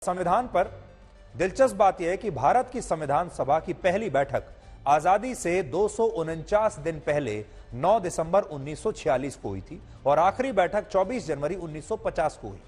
संविधान पर दिलचस्प बात यह है कि भारत की संविधान सभा की पहली बैठक आजादी से 249 दिन पहले 9 दिसंबर 1946 को हुई थी और आखिरी बैठक 24 जनवरी 1950 को हुई।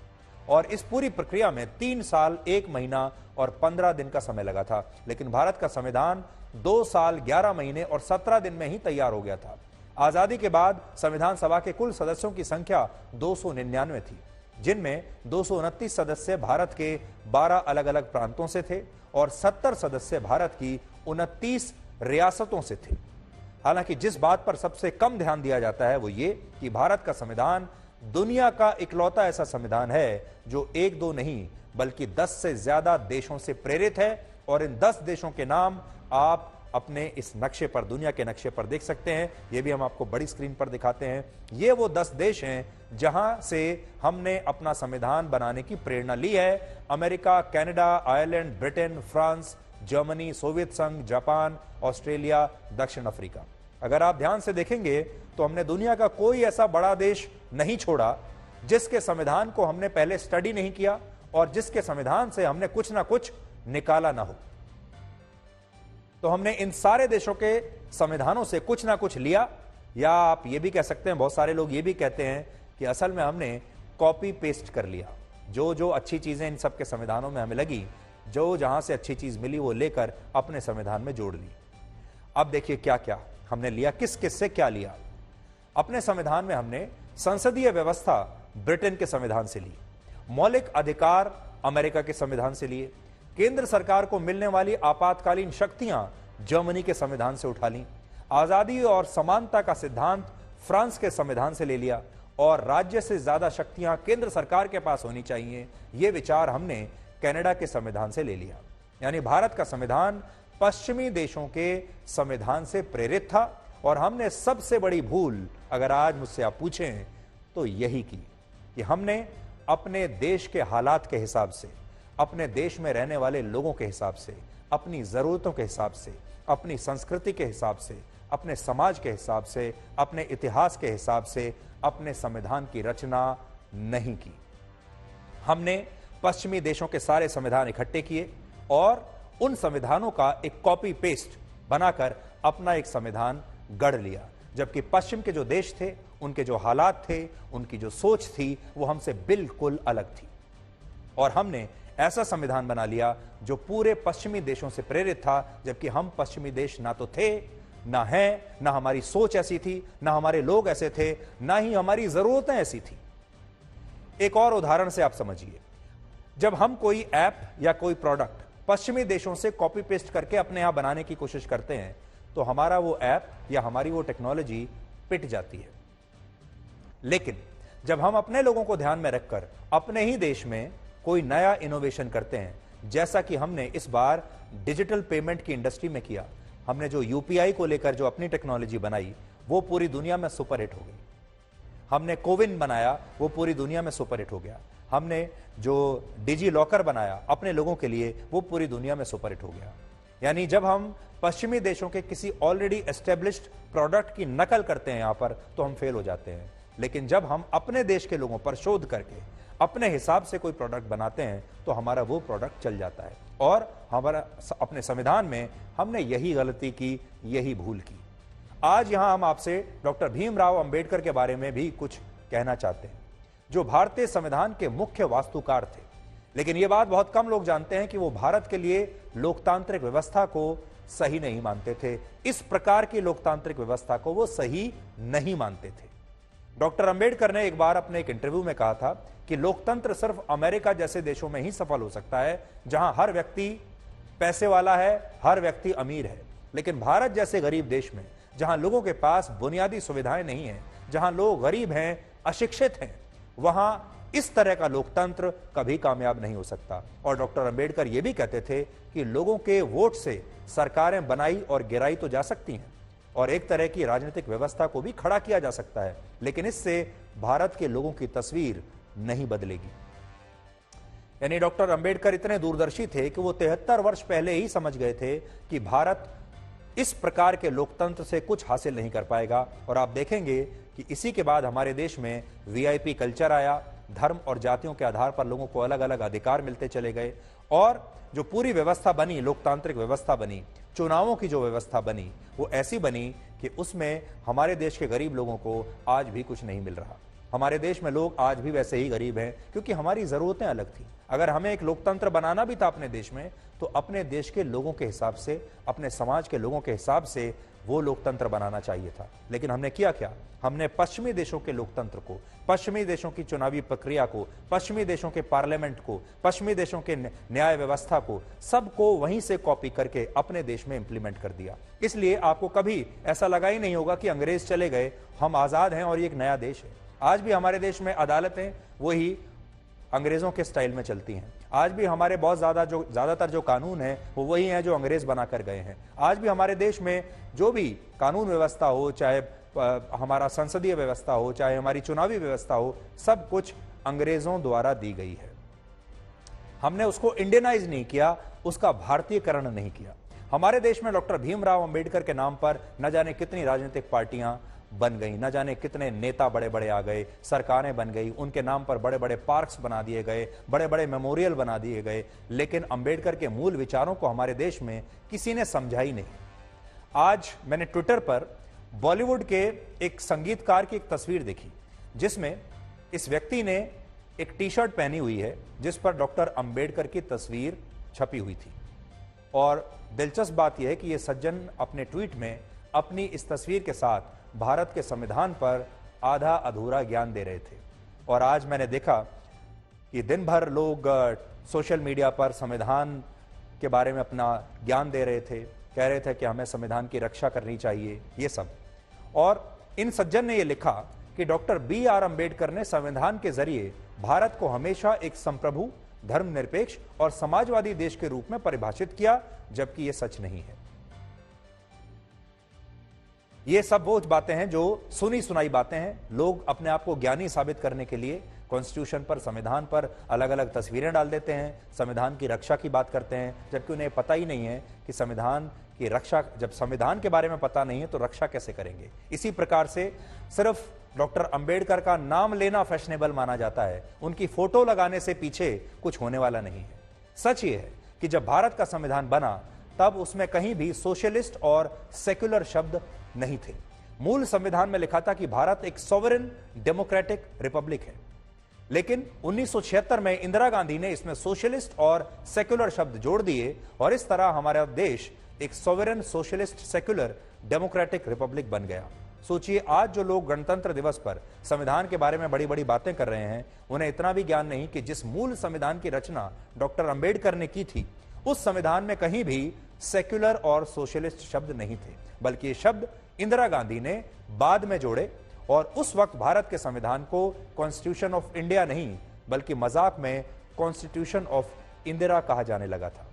और इस पूरी प्रक्रिया में 3 साल 1 महीना और 15 दिन का समय लगा था, लेकिन भारत का संविधान 2 साल 11 महीने और 17 दिन में ही तैयार हो गया था। आजादी के बाद संविधान सभा के कुल सदस्यों की संख्या 299 थी, जिनमें 229 सदस्य भारत के 12 अलग अलग प्रांतों से थे और 70 सदस्य भारत की 29 रियासतों से थे। हालांकि जिस बात पर सबसे कम ध्यान दिया जाता है वो ये कि भारत का संविधान दुनिया का इकलौता ऐसा संविधान है जो 1-2 नहीं बल्कि 10 से ज्यादा देशों से प्रेरित है। और इन 10 देशों के नाम आप अपने इस नक्शे पर, दुनिया के नक्शे पर देख सकते हैं। ये भी हम आपको बड़ी स्क्रीन पर दिखाते हैं। ये वो 10 देश हैं जहां से हमने अपना संविधान बनाने की प्रेरणा ली है। America, Canada, Ireland, Britain, France, Germany, Soviet संघ, जापान, ऑस्ट्रेलिया, दक्षिण अफ्रीका। अगर आप ध्यान से देखेंगे तो हमने दुनिया का कोई ऐसा बड़ा देश नहीं छोड़ा जिसके संविधान को हमने पहले स्टडी नहीं किया और जिसके संविधान से हमने कुछ ना कुछ निकाला ना हो। तो हमने इन सारे देशों के संविधानों से कुछ ना कुछ लिया, या आप ये भी कह सकते हैं, बहुत सारे लोग ये भी कहते हैं कि असल में हमने कॉपी पेस्ट कर लिया। जो जो अच्छी चीजें इन सब के संविधानों में हमें लगी, जो जहां से अच्छी चीज मिली वो लेकर अपने संविधान में जोड़ ली। अब देखिए क्या क्या हमने लिया, किस किस से क्या लिया। अपने संविधान में हमने संसदीय व्यवस्था ब्रिटेन के संविधान से ली, मौलिक अधिकार अमेरिका के संविधान से लिए, केंद्र सरकार को मिलने वाली आपातकालीन शक्तियां जर्मनी के संविधान से उठा ली, आजादी और समानता का सिद्धांत फ्रांस के संविधान से ले लिया और राज्य से ज्यादा शक्तियां केंद्र सरकार के पास होनी चाहिए, यह विचार हमने कनाडा के संविधान से ले लिया। यानी भारत का संविधान पश्चिमी देशों के संविधान से प्रेरित था और हमने सबसे बड़ी भूल, अगर आज मुझसे आप पूछें तो यही की कि हमने अपने देश के हालात के हिसाब से, अपने देश में रहने वाले लोगों के हिसाब से, अपनी जरूरतों के हिसाब से, अपनी संस्कृति के हिसाब से, अपने समाज के हिसाब से, अपने इतिहास के हिसाब से अपने संविधान की रचना नहीं की। हमने पश्चिमी देशों के सारे संविधान इकट्ठे किए और उन संविधानों का एक कॉपी पेस्ट बनाकर अपना एक संविधान गढ़ लिया, जबकि पश्चिम के जो देश थे, उनके जो हालात थे, उनकी जो सोच थी, वो हमसे बिल्कुल अलग थी। और हमने ऐसा संविधान बना लिया जो पूरे पश्चिमी देशों से प्रेरित था, जबकि हम पश्चिमी देश ना तो थे, ना हैं, ना हमारी सोच ऐसी थी, ना हमारे लोग ऐसे थे, ना ही हमारी जरूरतें ऐसी थी। एक और उदाहरण से आप समझिए, जब हम कोई ऐप या कोई प्रोडक्ट पश्चिमी देशों से कॉपी पेस्ट करके अपने यहां बनाने की कोशिश करते हैं तो हमारा वो ऐप या हमारी वो टेक्नोलॉजी पिट जाती है। लेकिन जब हम अपने लोगों को ध्यान में रखकर अपने ही देश में कोई नया इनोवेशन करते हैं, जैसा कि हमने इस बार डिजिटल पेमेंट की इंडस्ट्री में किया, हमने जो यूपीआई को लेकर जो अपनी टेक्नोलॉजी बनाई वो पूरी दुनिया में सुपरहिट हो गई। हमने कोविन बनाया, वो पूरी दुनिया में सुपरहिट हो गया। हमने जो डिजी लॉकर बनाया अपने लोगों के लिए, वो पूरी दुनिया में सुपरहिट हो गया। यानी जब हम पश्चिमी देशों के किसी ऑलरेडी एस्टेब्लिश्ड प्रोडक्ट की नकल करते हैं यहां पर, तो हम फेल हो जाते हैं। लेकिन जब हम अपने देश के लोगों पर शोध करके अपने हिसाब से कोई प्रोडक्ट बनाते हैं तो हमारा वो प्रोडक्ट चल जाता है। और हमारा अपने संविधान में हमने यही गलती की, यही भूल की। आज यहां हम आपसे डॉक्टर भीमराव अंबेडकर के बारे में भी कुछ कहना चाहते हैं, जो भारतीय संविधान के मुख्य वास्तुकार थे। लेकिन यह बात बहुत कम लोग जानते हैं कि वो भारत के लिए लोकतांत्रिक व्यवस्था को सही नहीं मानते थे। इस प्रकार की लोकतांत्रिक व्यवस्था को वो सही नहीं मानते थे। डॉक्टर अंबेडकर ने एक बार अपने एक इंटरव्यू में कहा था कि लोकतंत्र सिर्फ अमेरिका जैसे देशों में ही सफल हो सकता है, जहां हर व्यक्ति पैसे वाला है, हर व्यक्ति अमीर है। लेकिन भारत जैसे गरीब देश में, जहां लोगों के पास बुनियादी सुविधाएं नहीं है, जहां लोग गरीब हैं, अशिक्षित हैं, वहां इस तरह का लोकतंत्र कभी कामयाब नहीं हो सकता। और डॉक्टर अंबेडकर यह भी कहते थे कि लोगों के वोट से सरकारें बनाई और गिराई तो जा सकती हैं और एक तरह की राजनीतिक व्यवस्था को भी खड़ा किया जा सकता है, लेकिन इससे भारत के लोगों की तस्वीर नहीं बदलेगी। यानी डॉक्टर अंबेडकर इतने दूरदर्शी थे कि वो 73 वर्ष पहले ही समझ गए थे कि भारत इस प्रकार के लोकतंत्र से कुछ हासिल नहीं कर पाएगा। और आप देखेंगे कि इसी के बाद हमारे देश में वीआईपी कल्चर आया, धर्म और जातियों के आधार पर लोगों को अलग अलग अधिकार मिलते चले गए और जो पूरी व्यवस्था बनी, लोकतांत्रिक व्यवस्था बनी, चुनावों की जो व्यवस्था बनी, वो ऐसी बनी कि उसमें हमारे देश के गरीब लोगों को आज भी कुछ नहीं मिल रहा। हमारे देश में लोग आज भी वैसे ही गरीब हैं क्योंकि हमारी जरूरतें अलग थी। अगर हमें एक लोकतंत्र बनाना भी था अपने देश में, तो अपने देश के लोगों के हिसाब से, अपने समाज के लोगों के हिसाब से वो लोकतंत्र बनाना चाहिए था। लेकिन हमने किया क्या? हमने पश्चिमी देशों के लोकतंत्र को, पश्चिमी देशों की चुनावी प्रक्रिया को, पश्चिमी देशों के पार्लियामेंट को, पश्चिमी देशों के न्याय व्यवस्था को, सबको वहीं से कॉपी करके अपने देश में इंप्लीमेंट कर दिया। इसलिए आपको कभी ऐसा लगा ही नहीं होगा कि अंग्रेज चले गए, हम आजाद हैं और ये एक नया देश है। आज भी हमारे देश में अदालतें वही अंग्रेजों के स्टाइल में चलती हैं। आज भी हमारे बहुत ज्यादातर जो कानून हैं वो वही हैं जो अंग्रेज बनाकर गए हैं। आज भी हमारे देश में जो भी कानून व्यवस्था हो, चाहे हमारा संसदीय व्यवस्था हो, चाहे हमारी चुनावी व्यवस्था हो, सब कुछ अंग्रेजों द्वारा दी गई है। हमने उसको इंडियनाइज नहीं किया, उसका भारतीयकरण नहीं किया। हमारे देश में डॉक्टर भीमराव अंबेडकर के नाम पर न जाने कितनी राजनीतिक पार्टियां बन गई, न जाने कितने नेता बड़े बड़े आ गए, सरकारें बन गई, उनके नाम पर बड़े बड़े पार्क्स बना दिए गए, बड़े बड़े मेमोरियल बना दिए गए, लेकिन अंबेडकर के मूल विचारों को हमारे देश में किसी ने समझा ही नहीं। आज मैंने ट्विटर पर बॉलीवुड के एक संगीतकार की एक तस्वीर देखी जिसमें इस व्यक्ति ने एक टी शर्ट पहनी हुई है जिस पर डॉक्टर अंबेडकर की तस्वीर छपी हुई थी। और दिलचस्प बात यह है कि यह सज्जन अपने ट्वीट में अपनी इस तस्वीर के साथ भारत के संविधान पर आधा अधूरा ज्ञान दे रहे थे। और आज मैंने देखा कि दिन भर लोग सोशल मीडिया पर संविधान के बारे में अपना ज्ञान दे रहे थे, कह रहे थे कि हमें संविधान की रक्षा करनी चाहिए, ये सब। और इन सज्जन ने यह लिखा कि डॉक्टर BR अंबेडकर ने संविधान के जरिए भारत को हमेशा एक संप्रभु, धर्मनिरपेक्ष और समाजवादी देश के रूप में परिभाषित किया, जबकि यह सच नहीं है। ये सब वो बातें हैं जो सुनी सुनाई बातें हैं। लोग अपने आप को ज्ञानी साबित करने के लिए कॉन्स्टिट्यूशन पर, संविधान पर अलग अलग तस्वीरें डाल देते हैं, संविधान की रक्षा की बात करते हैं, जबकि उन्हें पता ही नहीं है कि संविधान की रक्षा, जब संविधान के बारे में पता नहीं है तो रक्षा कैसे करेंगे। इसी प्रकार से सिर्फ डॉक्टर अंबेडकर का नाम लेना फैशनेबल माना जाता है, उनकी फोटो लगाने से पीछे कुछ होने वाला नहीं है। सच ये है कि जब भारत का संविधान बना तब उसमें कहीं भी सोशलिस्ट और सेक्युलर शब्द नहीं थे। मूल संविधान में लिखा था कि भारत एक सॉवरेन डेमोक्रेटिक रिपब्लिक है, लेकिन 1976 में इंदिरा गांधी ने इसमें सोशलिस्ट और सेक्युलर शब्द जोड़ दिए और इस तरह हमारा देश एक sovereign socialist secular democratic Republic बन गया। सोचिए, आज जो लोग गणतंत्र दिवस पर संविधान के बारे में बड़ी बड़ी बातें कर रहे हैं, उन्हें इतना भी ज्ञान नहीं कि जिस मूल संविधान की रचना डॉक्टर अंबेडकर ने की थी, उस संविधान में कहीं भी सेक्युलर और सोशलिस्ट शब्द नहीं थे, बल्कि ये शब्द इंदिरा गांधी ने बाद में जोड़े। और उस वक्त भारत के संविधान को कॉन्स्टिट्यूशन ऑफ इंडिया नहीं, बल्कि मजाक में कॉन्स्टिट्यूशन ऑफ इंदिरा कहा जाने लगा था।